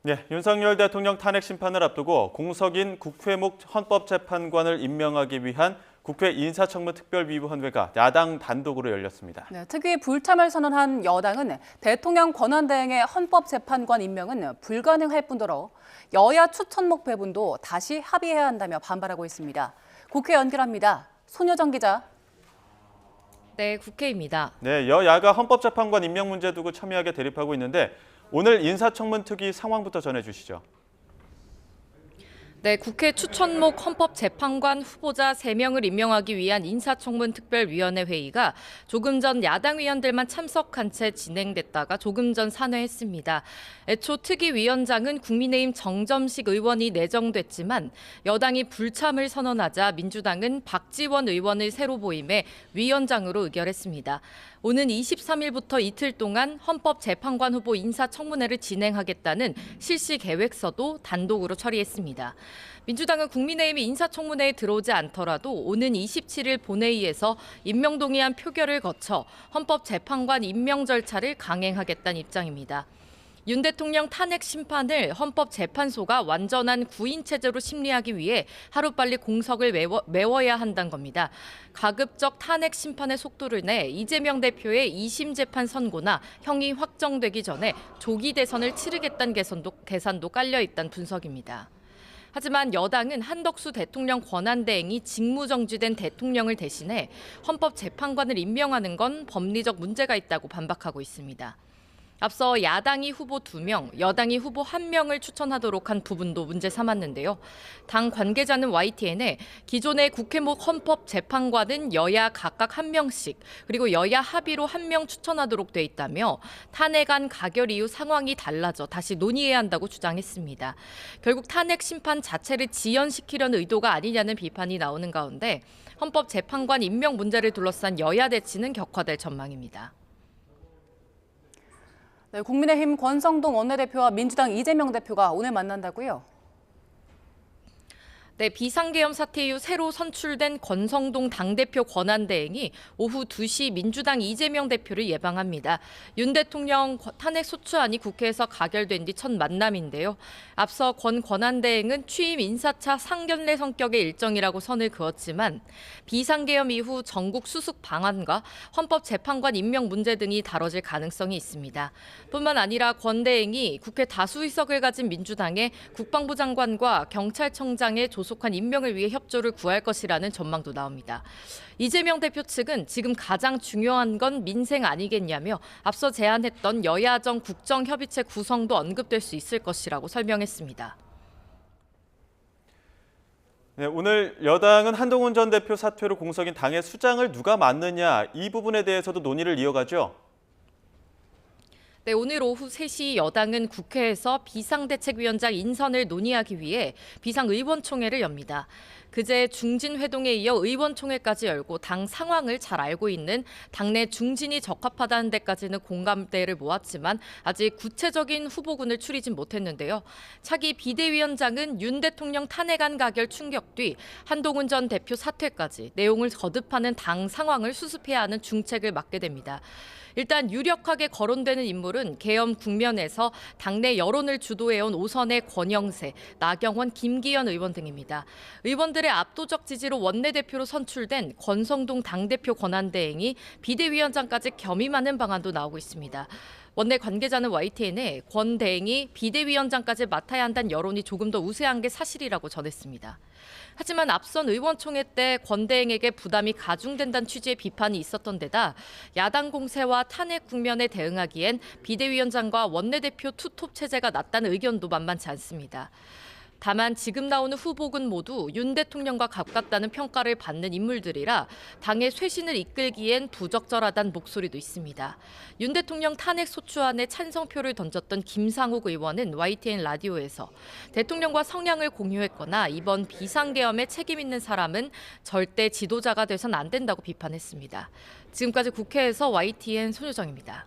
네, 윤석열 대통령 탄핵 심판을 앞두고 공석인 국회목 헌법재판관을 임명하기 위한 국회 인사청문 특별위원회가 야당 단독으로 열렸습니다. 네, 특위 불참을 선언한 여당은 대통령 권한대행의 헌법재판관 임명은 불가능할 뿐더러 여야 추천목 배분도 다시 합의해야 한다며 반발하고 있습니다. 국회 연결합니다. 손효정 기자. 네, 국회입니다. 네, 여야가 헌법재판관 임명 문제 두고 첨예하게 대립하고 있는데 오늘 인사청문 특위 상황부터 전해주시죠. 네, 국회 추천목 헌법재판관 후보자 3명을 임명하기 위한 인사청문 특별위원회 회의가 조금 전 야당 의원들만 참석한 채 진행됐다가 조금 전 산회했습니다. 애초 특위위원장은 국민의힘 정점식 의원이 내정됐지만 여당이 불참을 선언하자 민주당은 박지원 의원을 새로 보임해 위원장으로 의결했습니다. 오는 23일부터 이틀 동안 헌법재판관 후보 인사청문회를 진행하겠다는 실시 계획서도 단독으로 처리했습니다. 민주당은 국민의힘이 인사청문회에 들어오지 않더라도 오는 27일 본회의에서 임명동의안 표결을 거쳐 헌법재판관 임명 절차를 강행하겠다는 입장입니다. 윤 대통령 탄핵 심판을 헌법재판소가 완전한 구인 체제로 심리하기 위해 하루빨리 공석을 메워야 한다는 겁니다. 가급적 탄핵 심판의 속도를 내 이재명 대표의 2심 재판 선고나 형이 확정되기 전에 조기 대선을 치르겠다는 계산도 깔려 있다는 분석입니다. 하지만 여당은 한덕수 대통령 권한대행이 직무정지된 대통령을 대신해 헌법재판관을 임명하는 건 법리적 문제가 있다고 반박하고 있습니다. 앞서 야당이 후보 2명, 여당이 후보 1명을 추천하도록 한 부분도 문제 삼았는데요. 당 관계자는 YTN에 기존의 국회목 헌법재판관은 여야 각각 1명씩, 그리고 여야 합의로 1명 추천하도록 돼 있다며 탄핵안 가결 이후 상황이 달라져 다시 논의해야 한다고 주장했습니다. 결국 탄핵 심판 자체를 지연시키려는 의도가 아니냐는 비판이 나오는 가운데 헌법재판관 임명 문제를 둘러싼 여야 대치는 격화될 전망입니다. 네, 국민의힘 권성동 원내대표와 민주당 이재명 대표가 오늘 만난다고요? 네, 비상계엄 사태 이후 새로 선출된 권성동 당대표 권한대행이 오후 2시 민주당 이재명 대표를 예방합니다. 윤 대통령 탄핵 소추안이 국회에서 가결된 뒤 첫 만남인데요. 앞서 권한대행은 취임 인사차 상견례 성격의 일정이라고 선을 그었지만 비상계엄 이후 전국 수습 방안과 헌법재판관 임명 문제 등이 다뤄질 가능성이 있습니다. 뿐만 아니라 권 대행이 국회 다수 의석을 가진 민주당의 국방부 장관과 경찰청장의 조속한 임명을 위해 협조를 구할 것이라는 전망도 나옵니다. 이재명 대표 측은 지금 가장 중요한 건 민생 아니겠냐며 앞서 제안했던 여야정 국정협의체 구성도 언급될 수 있을 것이라고 설명했습니다. 네, 오늘 여당은 한동훈 전 대표 사퇴로 공석인 당의 수장을 누가 맡느냐 이 부분에 대해서도 논의를 이어가죠. 네, 오늘 오후 3시 여당은 국회에서 비상대책위원장 인선을 논의하기 위해 비상의원총회를 엽니다. 그제 중진회동에 이어 의원총회까지 열고 당 상황을 잘 알고 있는 당내 중진이 적합하다는 데까지는 공감대를 모았지만 아직 구체적인 후보군을 추리진 못했는데요. 차기 비대위원장은 윤 대통령 탄핵안 가결 충격 뒤 한동훈 전 대표 사퇴까지 내용을 거듭하는 당 상황을 수습해야 하는 중책을 맡게 됩니다. 일단 유력하게 거론되는 인물은 계엄 국면에서 당내 여론을 주도해온 오선의 권영세, 나경원, 김기현 의원 등입니다. 의원들의 압도적 지지로 원내대표로 선출된 권성동 당대표 권한대행이 비대위원장까지 겸임하는 방안도 나오고 있습니다. 원내 관계자는 YTN에 권 대행이 비대위원장까지 맡아야 한다는 여론이 조금 더 우세한 게 사실이라고 전했습니다. 하지만 앞선 의원총회 때 권 대행에게 부담이 가중된다는 취지의 비판이 있었던 데다 야당 공세와 탄핵 국면에 대응하기엔 비대위원장과 원내대표 투톱 체제가 낫다는 의견도 만만치 않습니다. 다만 지금 나오는 후보군 모두 윤 대통령과 가깝다는 평가를 받는 인물들이라 당의 쇄신을 이끌기엔 부적절하다는 목소리도 있습니다. 윤 대통령 탄핵 소추안에 찬성표를 던졌던 김상욱 의원은 YTN 라디오에서 대통령과 성향을 공유했거나 이번 비상계엄에 책임 있는 사람은 절대 지도자가 돼선 안 된다고 비판했습니다. 지금까지 국회에서 YTN 손효정입니다.